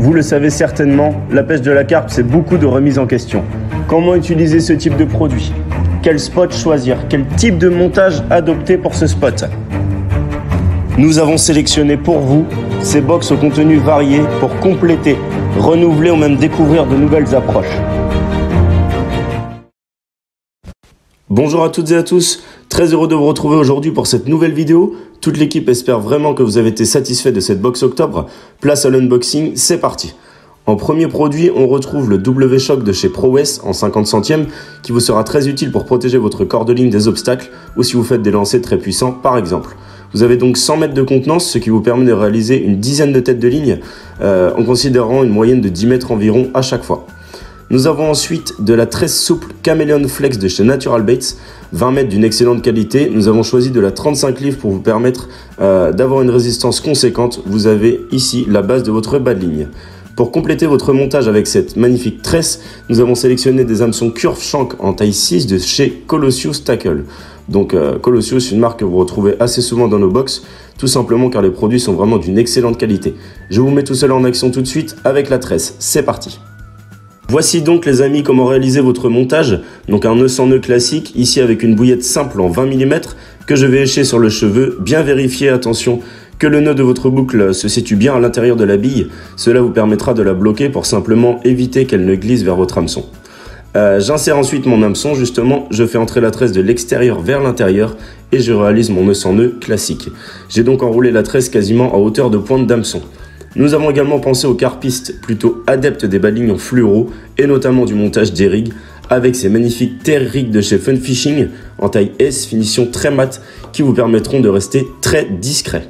Vous le savez certainement, la pêche de la carpe, c'est beaucoup de remises en question. Comment utiliser ce type de produit? Quel spot choisir? Quel type de montage adopter pour ce spot? Nous avons sélectionné pour vous ces box au contenu varié pour compléter, renouveler ou même découvrir de nouvelles approches. Bonjour à toutes et à tous, très heureux de vous retrouver aujourd'hui pour cette nouvelle vidéo. Toute l'équipe espère vraiment que vous avez été satisfait de cette box octobre. Place à l'unboxing, c'est parti. En premier produit, on retrouve le W-Shock de chez ProWes en 50 centièmes qui vous sera très utile pour protéger votre cordeline des obstacles ou si vous faites des lancers très puissants par exemple. Vous avez donc 100 mètres de contenance, ce qui vous permet de réaliser une dizaine de têtes de ligne en considérant une moyenne de 10 mètres environ à chaque fois. Nous avons ensuite de la tresse souple Chameleon Flex de chez Natural Baits, 20 mètres d'une excellente qualité. Nous avons choisi de la 35 livres pour vous permettre d'avoir une résistance conséquente. Vous avez ici la base de votre bas de ligne. Pour compléter votre montage avec cette magnifique tresse, nous avons sélectionné des hameçons Curve Shank en taille 6 de chez Colossus Tackle. Donc Colossus, une marque que vous retrouvez assez souvent dans nos box, tout simplement car les produits sont vraiment d'une excellente qualité. Je vous mets tout cela en action tout de suite avec la tresse. C'est parti! Voici donc les amis comment réaliser votre montage, donc un nœud sans nœud classique, ici avec une bouillette simple en 20 mm que je vais écher sur le cheveu, bien vérifier, attention, que le nœud de votre boucle se situe bien à l'intérieur de la bille, cela vous permettra de la bloquer pour simplement éviter qu'elle ne glisse vers votre hameçon. J'insère ensuite mon hameçon, justement, je fais entrer la tresse de l'extérieur vers l'intérieur et je réalise mon nœud sans nœud classique. J'ai donc enroulé la tresse quasiment à hauteur de pointe d'hameçon. Nous avons également pensé aux carpistes plutôt adeptes des bas de ligne en fluoro et notamment du montage des rigs avec ces magnifiques terre rigs de chez Fun Fishing en taille S, finition très mat qui vous permettront de rester très discret.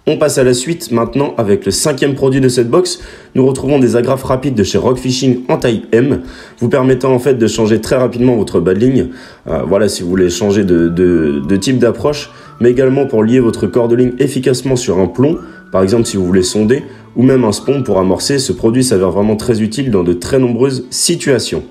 On passe à la suite maintenant avec le cinquième produit de cette box. Nous retrouvons des agrafes rapides de chez Rock Fishing en taille M, vous permettant en fait de changer très rapidement votre bas de ligne. Voilà si vous voulez changer de type d'approche, mais également pour lier votre cordeline efficacement sur un plomb, par exemple si vous voulez sonder, ou même un spawn pour amorcer. Ce produit s'avère vraiment très utile dans de très nombreuses situations.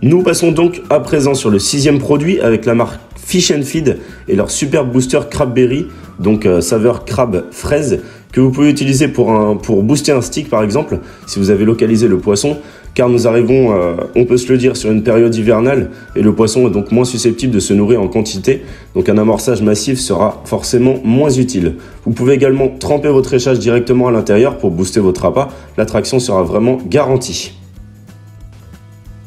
Nous passons donc à présent sur le sixième produit avec la marque Fish & Feed et leur super booster Crabberry, donc saveur crabe fraise, que vous pouvez utiliser pour booster un stick par exemple, si vous avez localisé le poisson, car nous arrivons, on peut se le dire, sur une période hivernale et le poisson est donc moins susceptible de se nourrir en quantité, donc un amorçage massif sera forcément moins utile. Vous pouvez également tremper votre échage directement à l'intérieur pour booster votre appât, l'attraction sera vraiment garantie.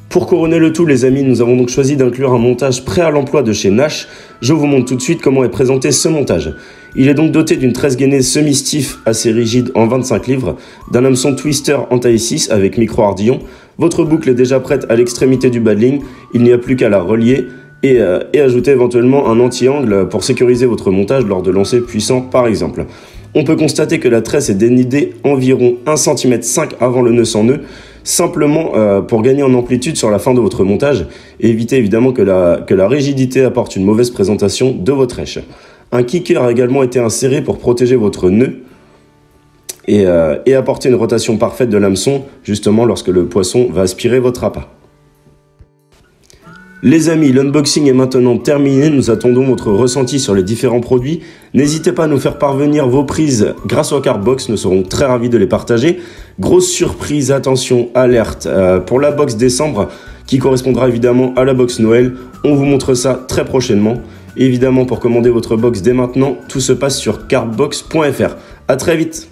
Pour couronner le tout les amis, nous avons donc choisi d'inclure un montage prêt à l'emploi de chez Nash. Je vous montre tout de suite comment est présenté ce montage. Il est donc doté d'une tresse gainée semi-stiff assez rigide en 25 livres, d'un hameçon twister en taille 6 avec micro-ardillon. Votre boucle est déjà prête à l'extrémité du bas de ligne, il n'y a plus qu'à la relier et ajouter éventuellement un anti-angle pour sécuriser votre montage lors de lancers puissants par exemple. On peut constater que la tresse est dénudée environ 1,5 cm avant le nœud sans nœud, simplement pour gagner en amplitude sur la fin de votre montage et éviter évidemment que la rigidité apporte une mauvaise présentation de votre èche. Un kicker a également été inséré pour protéger votre nœud et apporter une rotation parfaite de l'hameçon justement lorsque le poisson va aspirer votre appât. Les amis, l'unboxing est maintenant terminé, nous attendons votre ressenti sur les différents produits. N'hésitez pas à nous faire parvenir vos prises grâce au Cardbox, nous serons très ravis de les partager. Grosse surprise, attention, alerte, pour la box décembre qui correspondra évidemment à la box Noël. On vous montre ça très prochainement. Et évidemment, pour commander votre box dès maintenant, tout se passe sur cardbox.fr. À très vite.